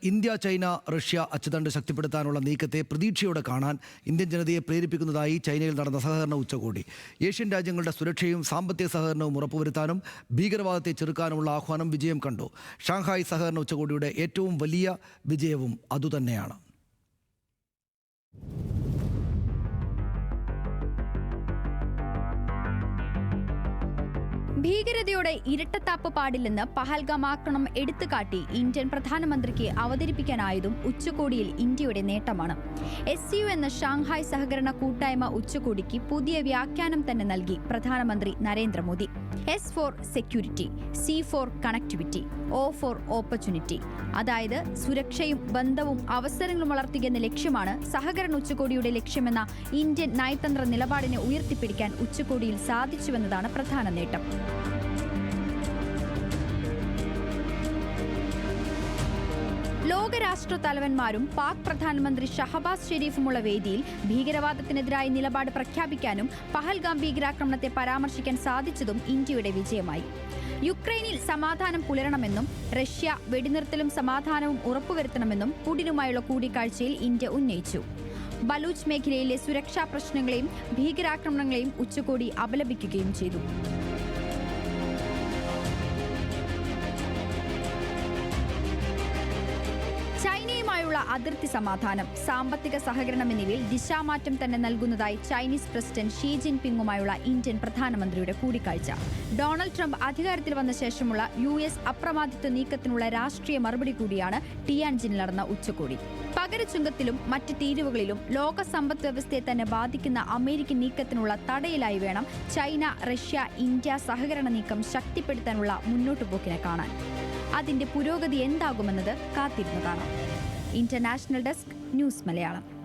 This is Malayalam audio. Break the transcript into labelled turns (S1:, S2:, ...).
S1: ഇന്ത്യ, ചൈന, റഷ്യ അച്ചുതണ്ട് ശക്തിപ്പെടുത്താനുള്ള നീക്കത്തെ പ്രതീക്ഷയോടെ കാണാൻ ഇന്ത്യൻ ജനതയെ പ്രേരിപ്പിക്കുന്നതായി ചൈനയിൽ നടന്ന സഹകരണ ഉച്ചകോടി. ഏഷ്യൻ രാജ്യങ്ങളുടെ സുരക്ഷയും സാമ്പത്തിക സഹകരണവും ഉറപ്പുവരുത്താനും ഭീകരവാദത്തെ ചെറുക്കാനുമുള്ള ആഹ്വാനം വിജയം കണ്ടു. ഷാങ്ഹായ് സഹകരണ ഉച്ചകോടിയുടെ ഏറ്റവും വലിയ വിജയവും അതുതന്നെയാണ്.
S2: ഭീകരതയോടെ ഇരട്ടത്താപ്പ് പാടില്ലെന്ന് പഹൽഗാം ആക്രമണം എടുത്തുകാട്ടി ഇന്ത്യൻ പ്രധാനമന്ത്രിക്ക് അവതരിപ്പിക്കാനായതും ഉച്ചകോടിയിൽ ഇന്ത്യയുടെ നേട്ടമാണ്. SCO എന്ന ഷാങ്ഹായ് സഹകരണ കൂട്ടായ്മ ഉച്ചകോടിക്ക് പുതിയ വ്യാഖ്യാനം തന്നെ നൽകി പ്രധാനമന്ത്രി Narendra Modi. S for security, C four connectivity, O four opportunity. അതായത് സുരക്ഷയും ബന്ധവും അവസരങ്ങളും വളർത്തുക എന്ന ലക്ഷ്യമാണ് സഹകരണ ഉച്ചകോടിയുടെ ലക്ഷ്യമെന്ന ഇന്ത്യൻ നയതന്ത്ര നിലപാടിനെ ഉയർത്തിപ്പിടിക്കാൻ ഉച്ചകോടിയിൽ സാധിച്ചുവെന്നതാണ് പ്രധാന നേട്ടം. ലോകരാഷ്ട്ര തലവന്മാരും പാക് പ്രധാനമന്ത്രി ഷഹബാസ് ഷെരീഫുമുള്ള വേദിയിൽ ഭീകരവാദത്തിനെതിരായ നിലപാട് പ്രഖ്യാപിക്കാനും പഹൽഗാം ഭീകരാക്രമണത്തെ പരാമർശിക്കാൻ സാധിച്ചതും ഇന്ത്യയുടെ വിജയമായി. യുക്രൈനിൽ സമാധാനം പുലരണമെന്നും റഷ്യ വെടിനിർത്തലും സമാധാനവും ഉറപ്പുവരുത്തണമെന്നും പുടിനുമായുള്ള കൂടിക്കാഴ്ചയിൽ ഇന്ത്യ ഉന്നയിച്ചു. ബലൂച്ച് മേഖലയിലെ സുരക്ഷാ പ്രശ്നങ്ങളെയും ഭീകരാക്രമണങ്ങളെയും ഉച്ചകോടി അപലപിക്കുകയും ചെയ്തു. ചൈനയുമായുള്ള അതിർത്തി സമാധാനം, സാമ്പത്തിക സഹകരണം എന്നിവയിൽ ദിശാമാറ്റം തന്നെ നൽകുന്നതായി ചൈനീസ് പ്രസിഡന്റ് ഷീ ജിൻപിങ്ങുമായുള്ള ഇന്ത്യൻ പ്രധാനമന്ത്രിയുടെ കൂടിക്കാഴ്ച. ഡൊണാൾഡ് ട്രംപ് അധികാരത്തിൽ വന്ന ശേഷമുള്ള US അപ്രമാദിത്വ നീക്കത്തിനുള്ള രാഷ്ട്രീയ മറുപടി കൂടിയാണ് ടിയാൻജിനിൽ നടന്ന ഉച്ചകോടി. പകരച്ചുങ്കത്തിലും മറ്റ് തീരുവകളിലും ലോക സമ്പദ് വ്യവസ്ഥയെ തന്നെ ബാധിക്കുന്ന അമേരിക്കൻ നീക്കത്തിനുള്ള തടയിലായി വേണം ചൈന, റഷ്യ, ഇന്ത്യ സഹകരണ നീക്കം ശക്തിപ്പെടുത്താനുള്ള മുന്നോട്ടുപോക്കിനെ കാണാൻ. അതിന്റെ പുരോഗതി എന്താകുമെന്നത് കാത്തിരുന്നു കാണാം. International desk, news Malayalam.